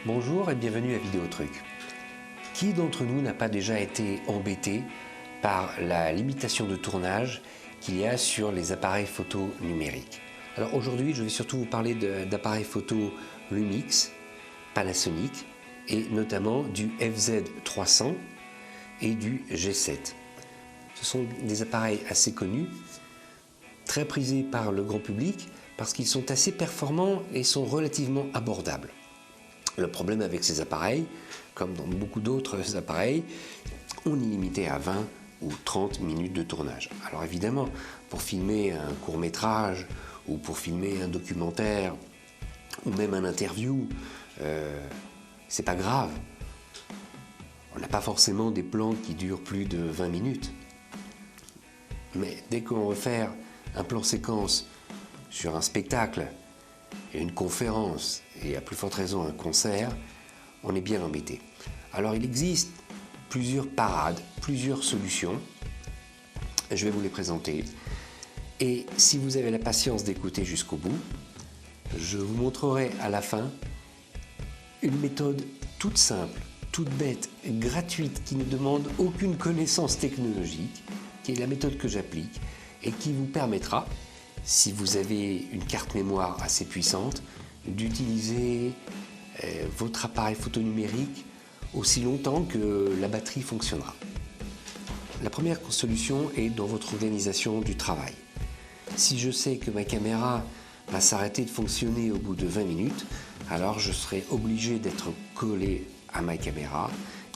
Bonjour et bienvenue à Vidéotruc. Qui d'entre nous n'a pas déjà été embêté par la limitation de tournage qu'il y a sur les appareils photo numériques? Alors aujourd'hui, je vais surtout vous parler d'appareils photo Lumix, Panasonic et notamment du FZ300 et du G7. Ce sont des appareils assez connus, très prisés par le grand public parce qu'ils sont assez performants et sont relativement abordables. Le problème avec ces appareils, comme dans beaucoup d'autres appareils, on est limité à 20 ou 30 minutes de tournage. Alors évidemment, pour filmer un court-métrage ou pour filmer un documentaire ou même un interview, c'est pas grave. On n'a pas forcément des plans qui durent plus de 20 minutes. Mais dès qu'on veut faire un plan séquence sur un spectacle et une conférence, et à plus forte raison un concert, on est bien embêté. Alors il existe plusieurs parades, plusieurs solutions. Je vais vous les présenter. Et si vous avez la patience d'écouter jusqu'au bout, je vous montrerai à la fin une méthode toute simple, toute bête, gratuite, qui ne demande aucune connaissance technologique, qui est la méthode que j'applique et qui vous permettra, si vous avez une carte mémoire assez puissante, d'utiliser votre appareil photo numérique aussi longtemps que la batterie fonctionnera. La première solution est dans votre organisation du travail. Si je sais que ma caméra va s'arrêter de fonctionner au bout de 20 minutes, alors je serai obligé d'être collé à ma caméra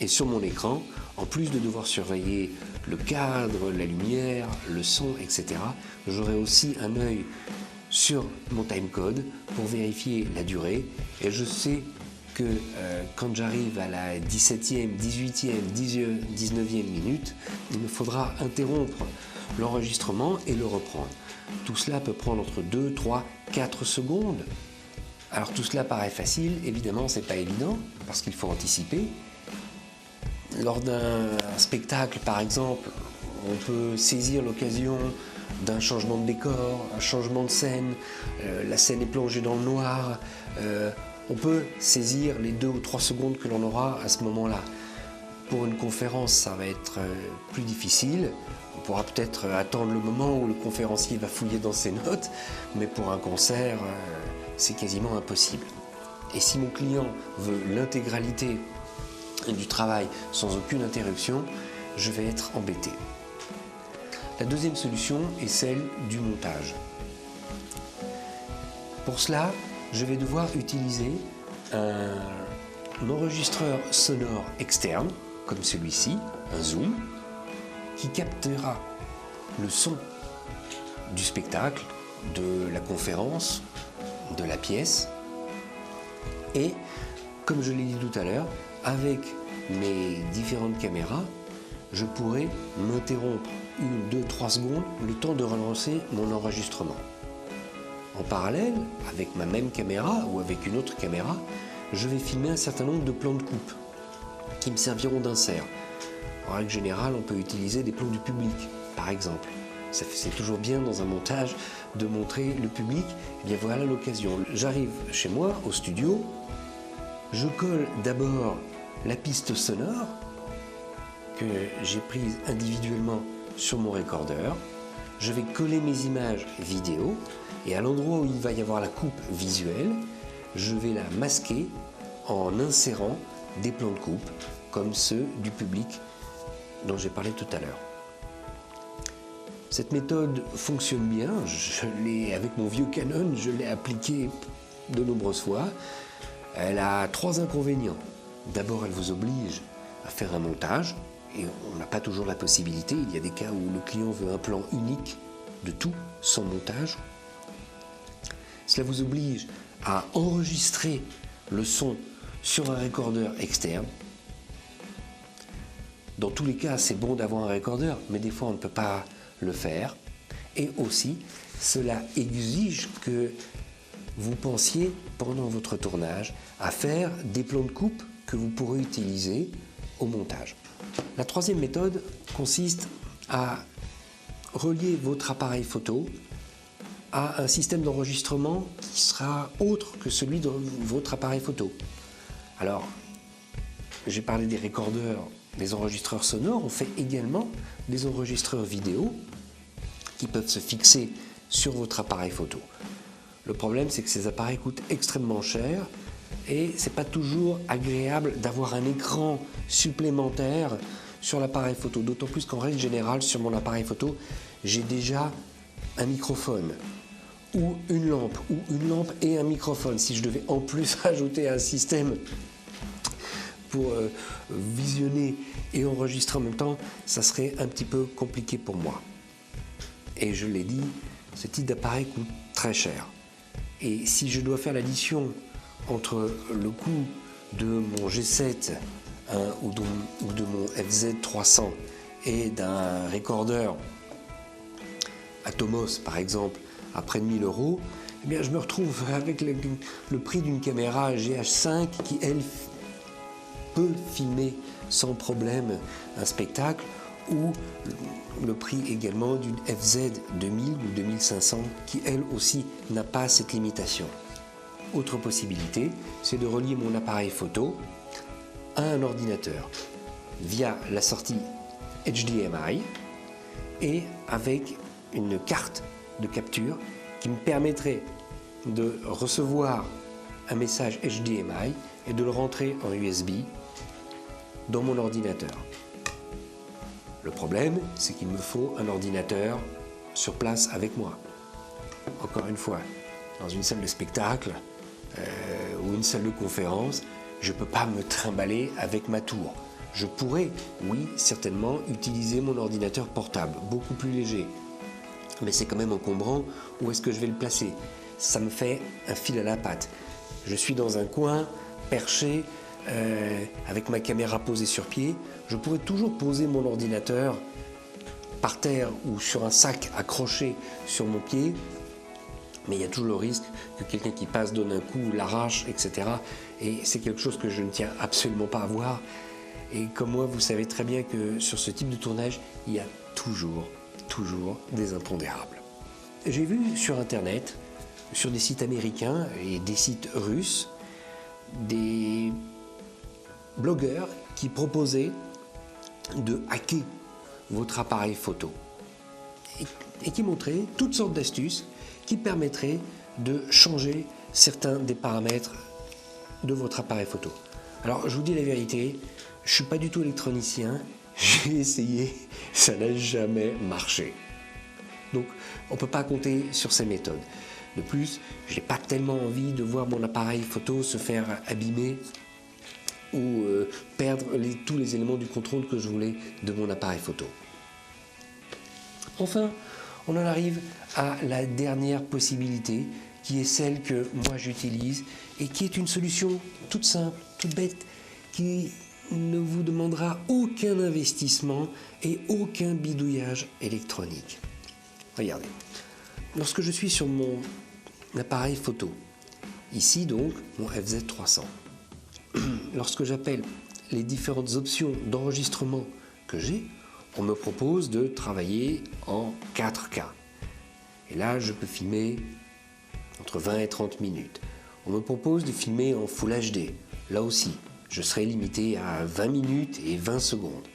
et sur mon écran, en plus de devoir surveiller le cadre, la lumière, le son, etc., j'aurai aussi un œil sur mon timecode pour vérifier la durée. Et je sais que quand j'arrive à la 17e, 18e, 19e minute, il me faudra interrompre l'enregistrement et le reprendre. Tout cela peut prendre entre 2, 3, 4 secondes. Alors tout cela paraît facile, évidemment c'est pas évident parce qu'il faut anticiper. Lors d'un spectacle par exemple, on peut saisir l'occasion d'un changement de décor, un changement de scène, la scène est plongée dans le noir, on peut saisir les 2 ou 3 secondes que l'on aura à ce moment-là. Pour une conférence, ça va être plus difficile, on pourra peut-être attendre le moment où le conférencier va fouiller dans ses notes, mais pour un concert, c'est quasiment impossible. Et si mon client veut l'intégralité du travail sans aucune interruption, je vais être embêté. La deuxième solution est celle du montage. Pour cela, je vais devoir utiliser un enregistreur sonore externe, comme celui-ci, un zoom, qui captera le son du spectacle, de la conférence, de la pièce. Et, comme je l'ai dit tout à l'heure, avec mes différentes caméras, je pourrai m'interrompre 1, 2, 3 secondes, le temps de relancer mon enregistrement. En parallèle, avec ma même caméra ou avec une autre caméra, je vais filmer un certain nombre de plans de coupe qui me serviront d'insert. En règle générale, on peut utiliser des plans du public, par exemple. C'est toujours bien dans un montage de montrer le public. Et bien voilà l'occasion. J'arrive chez moi, au studio, je colle d'abord la piste sonore que j'ai prise individuellement sur mon recordeur. Je vais coller mes images vidéo et à l'endroit où il va y avoir la coupe visuelle, je vais la masquer en insérant des plans de coupe comme ceux du public dont j'ai parlé tout à l'heure. Cette méthode fonctionne bien, avec mon vieux Canon, je l'ai appliquée de nombreuses fois. Elle a 3 inconvénients. D'abord, elle vous oblige à faire un montage et on n'a pas toujours la possibilité. Il y a des cas où le client veut un plan unique de tout sans montage. Cela vous oblige à enregistrer le son sur un recordeur externe. Dans tous les cas, c'est bon d'avoir un recordeur, mais des fois on ne peut pas le faire. Et aussi, cela exige que vous pensiez pendant votre tournage à faire des plans de coupe que vous pourrez utiliser au montage. La troisième méthode consiste à relier votre appareil photo à un système d'enregistrement qui sera autre que celui de votre appareil photo. Alors, j'ai parlé des recorders, des enregistreurs sonores, on fait également des enregistreurs vidéo qui peuvent se fixer sur votre appareil photo. Le problème, c'est que ces appareils coûtent extrêmement cher et c'est pas toujours agréable d'avoir un écran supplémentaire sur l'appareil photo, d'autant plus qu'en règle générale, sur mon appareil photo, j'ai déjà un microphone ou une lampe et un microphone. Si je devais en plus ajouter un système pour visionner et enregistrer en même temps, ça serait un petit peu compliqué pour moi. Et je l'ai dit, ce type d'appareil coûte très cher. Et si je dois faire l'addition entre le coût de mon G7 ou de mon FZ300 et d'un recorder Atomos par exemple à près de 1000 €, eh bien je me retrouve avec le prix d'une caméra GH5 qui elle peut filmer sans problème un spectacle, ou le prix également d'une FZ 2000 ou 2500 qui elle aussi n'a pas cette limitation. Autre possibilité, c'est de relier mon appareil photo à un ordinateur via la sortie HDMI et avec une carte de capture qui me permettrait de recevoir un message HDMI et de le rentrer en USB dans mon ordinateur. Le problème, c'est qu'il me faut un ordinateur sur place avec moi. Encore une fois, dans une salle de spectacle ou une salle de conférence, je ne peux pas me trimballer avec ma tour. Je pourrais, oui, certainement, utiliser mon ordinateur portable, beaucoup plus léger. Mais c'est quand même encombrant. Où est-ce que je vais le placer? Ça me fait un fil à la patte. Je suis dans un coin, perché, avec ma caméra posée sur pied. Je pourrais toujours poser mon ordinateur par terre ou sur un sac accroché sur mon pied, mais il y a toujours le risque que quelqu'un qui passe donne un coup, l'arrache, etc. Et c'est quelque chose que je ne tiens absolument pas à voir. Et comme moi, vous savez très bien que sur ce type de tournage, il y a toujours des impondérables. J'ai vu sur Internet, sur des sites américains et des sites russes, des blogueurs qui proposaient de hacker votre appareil photo et qui montraient toutes sortes d'astuces qui permettraient de changer certains des paramètres de votre appareil photo. Alors je vous dis la vérité, je ne suis pas du tout électronicien, j'ai essayé, ça n'a jamais marché. Donc on ne peut pas compter sur ces méthodes. De plus, je n'ai pas tellement envie de voir mon appareil photo se faire abîmer ou perdre tous les éléments du contrôle que je voulais de mon appareil photo. Enfin, on en arrive à la dernière possibilité, qui est celle que moi j'utilise et qui est une solution toute simple, toute bête, qui ne vous demandera aucun investissement et aucun bidouillage électronique. Regardez, lorsque je suis sur mon appareil photo, ici donc mon FZ300, lorsque j'appelle les différentes options d'enregistrement que j'ai, on me propose de travailler en 4K. Et là, je peux filmer entre 20 et 30 minutes. On me propose de filmer en Full HD. Là aussi, je serai limité à 20 minutes et 20 secondes.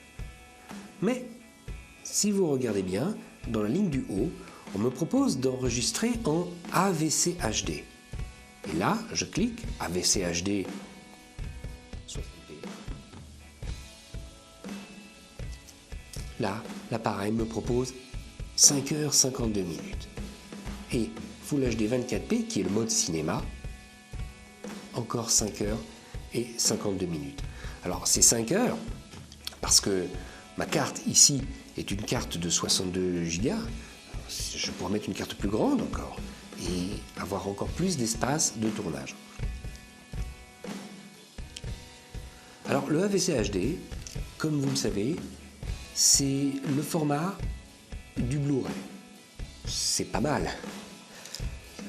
Mais, si vous regardez bien, dans la ligne du haut, on me propose d'enregistrer en AVC HD. Et là, je clique AVC HD 60p. Là, l'appareil me propose 5h52 minutes. Et Full HD 24p, qui est le mode cinéma, encore 5h52 minutes. Alors, c'est 5 heures, parce que ma carte ici est une carte de 62 Go. Je pourrais mettre une carte plus grande encore et avoir encore plus d'espace de tournage. Alors, le AVC HD, comme vous le savez, c'est le format du Blu-ray. C'est pas mal.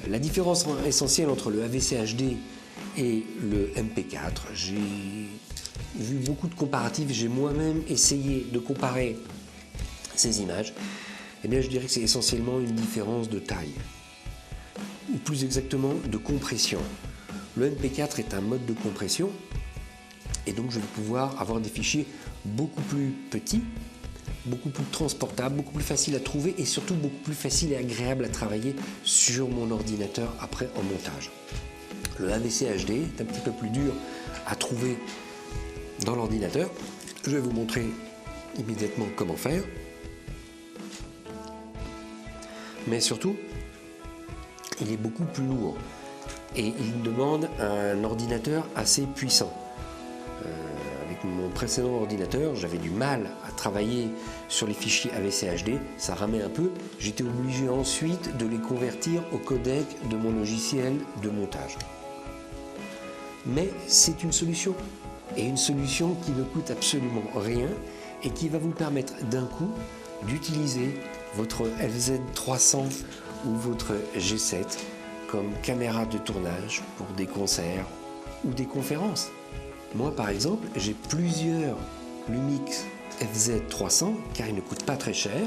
La différence essentielle entre le AVC HD et le MP4, j'ai vu beaucoup de comparatifs, j'ai moi-même essayé de comparer ces images. Eh bien, je dirais que c'est essentiellement une différence de taille, ou plus exactement de compression. Le MP4 est un mode de compression et donc je vais pouvoir avoir des fichiers beaucoup plus petits, beaucoup plus transportables, beaucoup plus faciles à trouver et surtout beaucoup plus faciles et agréables à travailler sur mon ordinateur après en montage. Le AVC HD est un petit peu plus dur à trouver dans l'ordinateur. Je vais vous montrer immédiatement comment faire. Mais surtout, il est beaucoup plus lourd et il demande un ordinateur assez puissant. Avec mon précédent ordinateur, j'avais du mal à travailler sur les fichiers AVC HD, ça ramait un peu. J'étais obligé ensuite de les convertir au codec de mon logiciel de montage. Mais c'est une solution, et une solution qui ne coûte absolument rien et qui va vous permettre d'un coup d'utiliser votre FZ300 ou votre G7 comme caméra de tournage pour des concerts ou des conférences. Moi par exemple, j'ai plusieurs Lumix FZ300 car ils ne coûtent pas très cher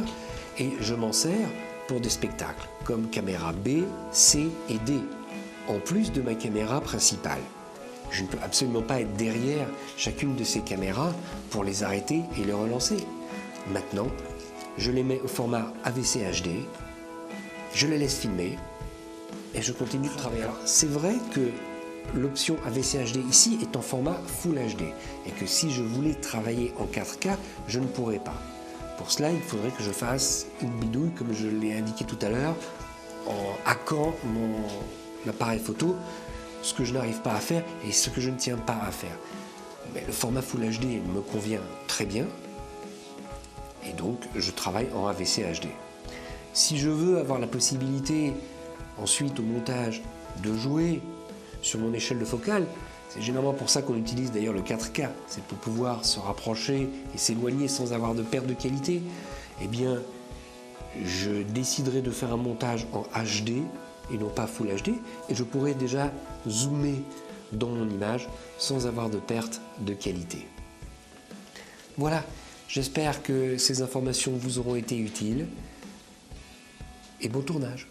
et je m'en sers pour des spectacles comme caméra B, C et D, en plus de ma caméra principale. Je ne peux absolument pas être derrière chacune de ces caméras pour les arrêter et les relancer. Maintenant, je les mets au format AVC HD, je les laisse filmer et je continue de travailler. Alors, c'est vrai que l'option AVC HD ici est en format Full HD et que si je voulais travailler en 4K, je ne pourrais pas. Pour cela, il faudrait que je fasse une bidouille, comme je l'ai indiqué tout à l'heure, en hackant mon appareil photo, ce que je n'arrive pas à faire et ce que je ne tiens pas à faire. Mais le format Full HD me convient très bien et donc je travaille en AVC HD. Si je veux avoir la possibilité ensuite au montage de jouer sur mon échelle de focale, c'est généralement pour ça qu'on utilise d'ailleurs le 4K, c'est pour pouvoir se rapprocher et s'éloigner sans avoir de perte de qualité, eh bien je déciderai de faire un montage en HD et non pas Full HD, et je pourrais déjà zoomer dans mon image sans avoir de perte de qualité. Voilà, j'espère que ces informations vous auront été utiles, et bon tournage.